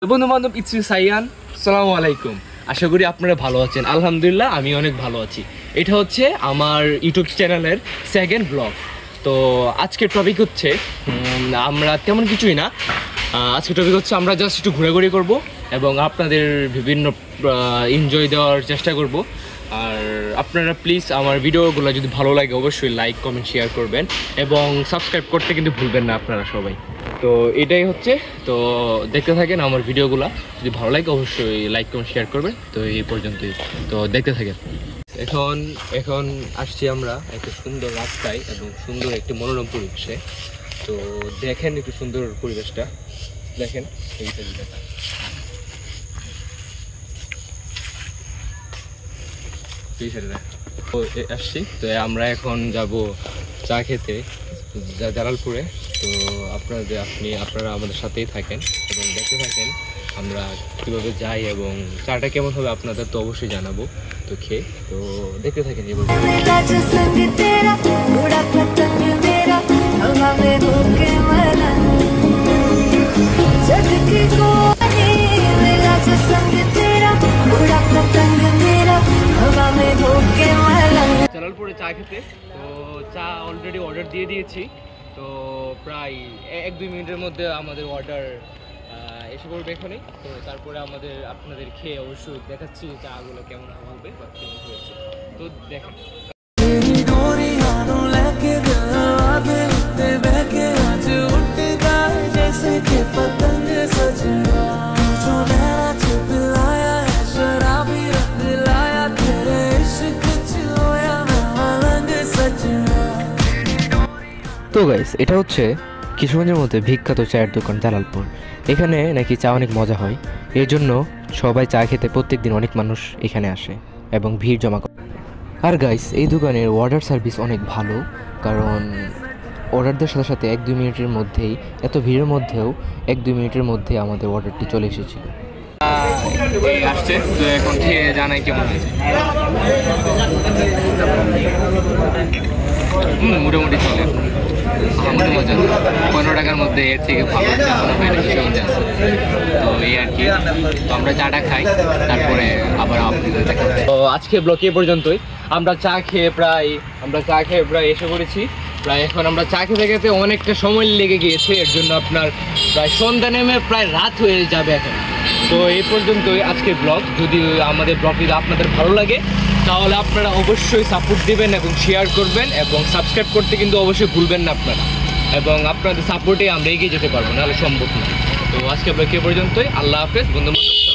বন্ধু বান্ধব ইটস সাইয়ান, আসসালামু আলাইকুম। আশা করি আপনারা ভালো আছেন। আলহামদুলিল্লাহ আমি অনেক ভালো আছি। এটা হচ্ছে আমার ইউটিউব চ্যানেলের সেকেন্ড ব্লগ। তো আজকের টপিক হচ্ছে আমরা তেমন কিছুই না, আজকের টপিক হচ্ছে আমরা জাস্ট একটু ঘোরাঘুরি করব এবং আপনাদের বিভিন্ন এনজয় দেওয়ার চেষ্টা করব। আর আপনারা প্লিজ আমার ভিডিওগুলো যদি ভালো লাগে অবশ্যই লাইক কমেন্ট শেয়ার করবেন এবং সাবস্ক্রাইব করতে কিন্তু ভুলবেন না আপনারা সবাই। তো এটাই হচ্ছে, তো দেখতে থাকেন আমার ভিডিওগুলো, যদি ভালো লাগে অবশ্যই লাইক কমেন্ট শেয়ার করবেন। তো এই পর্যন্তই, তো দেখতে থাকেন। এখন আসছি আমরা একটা সুন্দর রাস্তায় এবং সুন্দর একটি মনোরম পরিবেশে। তো দেখেন একটু সুন্দর পরিবেশটা দেখেন। তো আসছি, তো আমরা এখন যাব চা খেতে জালালপুরে। তো আপনারা আমাদের সাথেই থাকেন এবং দেখতে থাকেন আমরা কীভাবে যাই এবং চাটা কেমন হবে আপনাদের তো অবশ্যই জানাবো। তো খেয়ে তো দেখতে থাকেন। জালালপুরে চা খেতে, তো চা অলরেডি অর্ডার দিয়ে দিয়েছি। তো প্রায় 1-2 মিনিটের মধ্যে আমাদের অর্ডার এসে পড়বে এখানেই। তো তারপরে আপনাদের খেয়ে অবশ্যই দেখাচ্ছি চাগুলো কেমন হবে বা কেমন হয়েছে। তো দেখেন। তো গাইস, এটা হচ্ছে কিশোরগঞ্জের মধ্যে বিখ্যাত চায়ের দোকান জালালপুর। এখানে নাকি চা অনেক মজা হয়, এর জন্য সবাই চা খেতে প্রত্যেক দিন অনেক মানুষ এখানে আসে এবং ভিড় জমা করে। আর গাইস, এই দোকানের অর্ডার সার্ভিস অনেক ভালো, কারণ অর্ডার দেওয়ার সাথে সাথে 1-2 মিনিটের মধ্যেই, এত ভিড়ের মধ্যেও 1-2 মিনিটের মধ্যে আমাদের অর্ডারটি চলে এসেছিল। আসছে, তো এখন খেয়ে জানাই কেমন হয়েছে। মোটামুটি চলে, আমাদের মজা। 15 টাকার মধ্যে এর থেকে ভালো হচ্ছে কিশোরগঞ্জে আছে। তো এই আর কি, তো আমরা চাটা খাই, তারপরে আবার আপনাদের দেখা। তো আজকে ব্লগ এ পর্যন্তই। আমরা চা খেয়ে প্রায় এসে পড়েছি। প্রায় এখন আমরা চা খেতে খেতে অনেকটা সময় লেগে গিয়েছে, এর জন্য আপনার প্রায় সন্ধ্যা নেমে প্রায় রাত হয়ে যাবে এখন। তো এই পর্যন্তই আজকের ব্লগ। যদি আমাদের ব্লগটি আপনাদের ভালো লাগে তাহলে আপনারা অবশ্যই সাপোর্ট দিবেন এবং শেয়ার করবেন এবং সাবস্ক্রাইব করতে কিন্তু অবশ্যই ভুলবেন না আপনারা। এবং আপনাদের সাপোর্টে আমরা এগিয়ে যেতে পারবো, নাহলে সম্ভব না। তো আজকে ব্লগ এ পর্যন্তই। আল্লাহ হাফেজ বন্ধু বান্ধব।